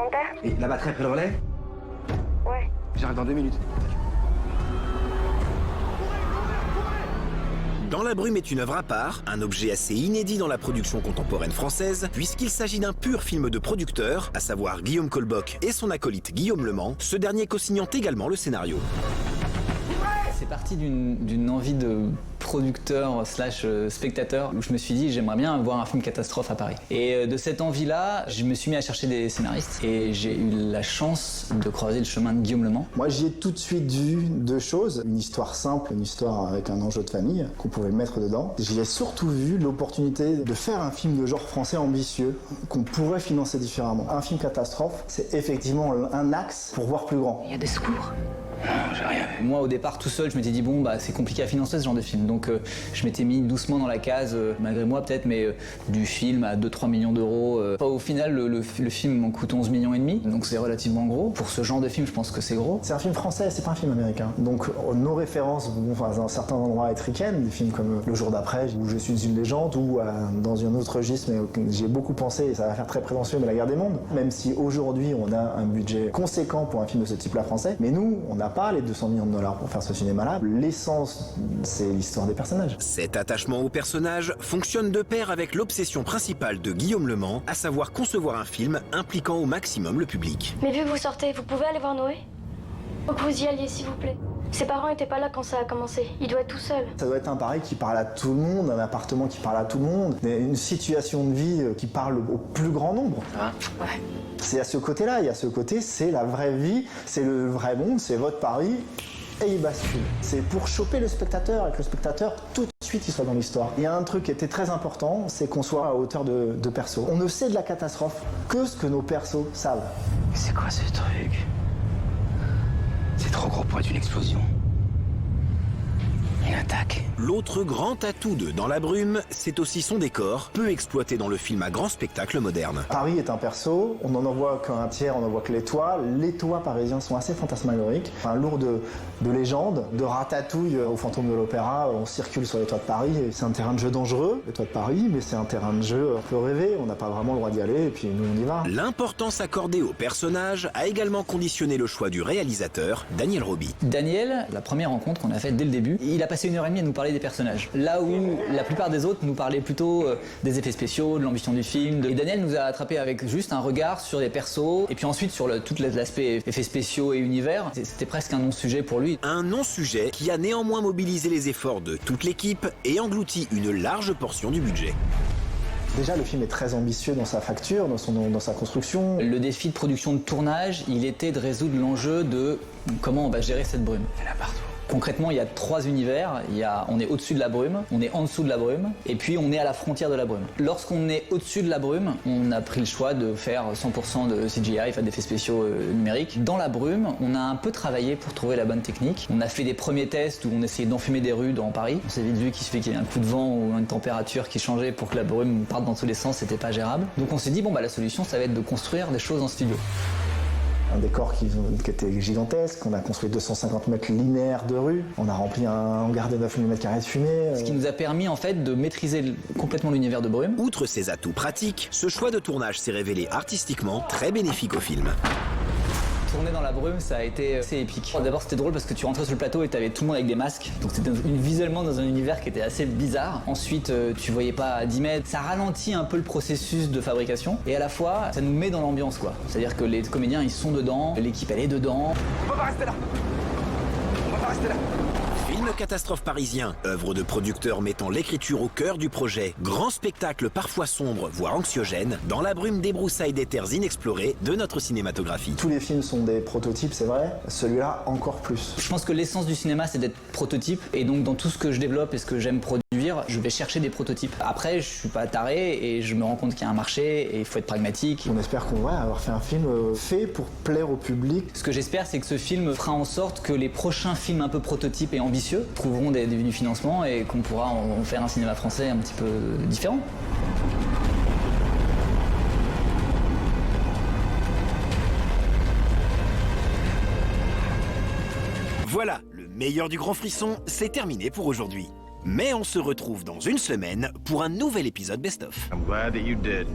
commentaire? Et la batterie après le relais? Ouais. J'arrive dans 2 minutes. Dans la brume est une œuvre à part, un objet assez inédit dans la production contemporaine française, puisqu'il s'agit d'un pur film de producteur, à savoir Guillaume Colboc et son acolyte Guillaume Lement, ce dernier co-signant également le scénario. C'est parti d'une envie de producteur slash spectateur où je me suis dit j'aimerais bien voir un film catastrophe à Paris. Et de cette envie-là, je me suis mis à chercher des scénaristes et j'ai eu la chance de croiser le chemin de Guillaume Lement. Moi j'y ai tout de suite vu deux choses, une histoire simple, une histoire avec un enjeu de famille qu'on pouvait mettre dedans. J'y ai surtout vu l'opportunité de faire un film de genre français ambitieux qu'on pourrait financer différemment. Un film catastrophe, c'est effectivement un axe pour voir plus grand. Il y a des secours. Non, j'ai rien vu. Moi au départ tout seul je m'étais dit bon bah c'est compliqué à financer ce genre de film donc je m'étais mis doucement dans la case malgré moi peut-être mais du film à 2-3 millions d'euros. Au final le film m'en coûte 11 millions et demi donc c'est relativement gros. Pour ce genre de film je pense que c'est gros. C'est un film français, c'est pas un film américain. Donc nos références vont dans certains endroits être ricaines, des films comme Le jour d'après où je suis une légende ou dans un autre registre mais j'ai beaucoup pensé et ça va faire très prétentieux mais La guerre des mondes. Même si aujourd'hui on a un budget conséquent pour un film de ce type là français mais nous on n'a pas les 200 millions de dollars pour faire ce cinéma-là. L'essence, c'est l'histoire des personnages. Cet attachement aux personnages fonctionne de pair avec l'obsession principale de Guillaume Lement, à savoir concevoir un film impliquant au maximum le public. Mais vu que vous sortez, vous pouvez aller voir Noé? Faut que vous y alliez, s'il vous plaît. Ses parents étaient pas là quand ça a commencé. Il doit être tout seul. Ça doit être un Paris qui parle à tout le monde, un appartement qui parle à tout le monde, une situation de vie qui parle au plus grand nombre. Ah, ouais. C'est à ce côté-là, il y a ce côté, c'est la vraie vie, c'est le vrai monde, c'est votre Paris, et il bascule. C'est pour choper le spectateur, et que le spectateur, tout de suite, il soit dans l'histoire. Il y a un truc qui était très important, c'est qu'on soit à hauteur de perso. On ne sait de la catastrophe que ce que nos persos savent. C'est quoi ce truc? C'est trop gros pour être une explosion. Une attaque. L'autre grand atout de Dans la brume, c'est aussi son décor, peu exploité dans le film à grand spectacle moderne. Paris est un perso, on n'en voit qu'un tiers, on n'en voit que les toits. Les toits parisiens sont assez fantasmagoriques, lourds de légendes, de ratatouille au fantôme de l'opéra, on circule sur les toits de Paris, et c'est un terrain de jeu dangereux, les toits de Paris, mais c'est un terrain de jeu un peu rêvé, on n'a pas vraiment le droit d'y aller, et puis nous on y va. L'importance accordée au personnage a également conditionné le choix du réalisateur, Daniel Roby. Daniel, la première rencontre qu'on a faite dès le début, il a passé 1h30 à nous parler des personnages. Là où la plupart des autres nous parlaient plutôt des effets spéciaux, de l'ambition du film. Et Daniel nous a attrapé avec juste un regard sur les persos et puis ensuite sur tout l'aspect effets spéciaux et univers. C'était presque un non-sujet pour lui. Un non-sujet qui a néanmoins mobilisé les efforts de toute l'équipe et englouti une large portion du budget. Déjà, le film est très ambitieux dans sa facture, dans sa construction. Le défi de production de tournage, il était de résoudre l'enjeu de comment on va gérer cette brume. Il y en a partout. Concrètement, il y a 3 univers. On est au-dessus de la brume, on est en dessous de la brume, et puis on est à la frontière de la brume. Lorsqu'on est au-dessus de la brume, on a pris le choix de faire 100% de CGI, enfin d'effets spéciaux numériques. Dans la brume, on a un peu travaillé pour trouver la bonne technique. On a fait des premiers tests où on essayait d'enfumer des rues dans Paris. On s'est vite vu qu'il suffit qu'il y ait un coup de vent ou une température qui changeait pour que la brume parte dans tous les sens, c'était pas gérable. Donc on s'est dit, bon bah la solution, ça va être de construire des choses en studio. Un décor qui était gigantesque, on a construit 250 mètres linéaires de rue, on a rempli un hangar de 9 000 m² de fumée. Ce qui nous a permis en fait de maîtriser complètement l'univers de brume. Outre ses atouts pratiques, ce choix de tournage s'est révélé artistiquement très bénéfique au film. Tourner dans la brume, ça a été assez épique. D'abord, c'était drôle parce que tu rentrais sur le plateau et t'avais tout le monde avec des masques. Donc c'était visuellement dans un univers qui était assez bizarre. Ensuite, tu voyais pas à 10 mètres. Ça ralentit un peu le processus de fabrication. Et à la fois, ça nous met dans l'ambiance, quoi. C'est-à-dire que les comédiens, ils sont dedans. L'équipe, elle est dedans. On va pas rester là. On va pas rester là. Film catastrophe parisien, œuvre de producteur mettant l'écriture au cœur du projet, grand spectacle parfois sombre, voire anxiogène, dans la brume des broussailles des terres inexplorées de notre cinématographie. Tous les films sont des prototypes, c'est vrai, celui-là encore plus. Je pense que l'essence du cinéma, c'est d'être prototype. Et donc, dans tout ce que je développe et ce que j'aime produire, je vais chercher des prototypes. Après, je suis pas taré et je me rends compte qu'il y a un marché et il faut être pragmatique. On espère qu'on va avoir fait un film fait pour plaire au public. Ce que j'espère, c'est que ce film fera en sorte que les prochains films un peu prototypes et ambitieux trouveront des venues financement et qu'on pourra en faire un cinéma français un petit peu différent. Voilà, le meilleur du grand frisson, c'est terminé pour aujourd'hui. Mais on se retrouve dans une semaine pour un nouvel épisode Best of. I'm glad that you did.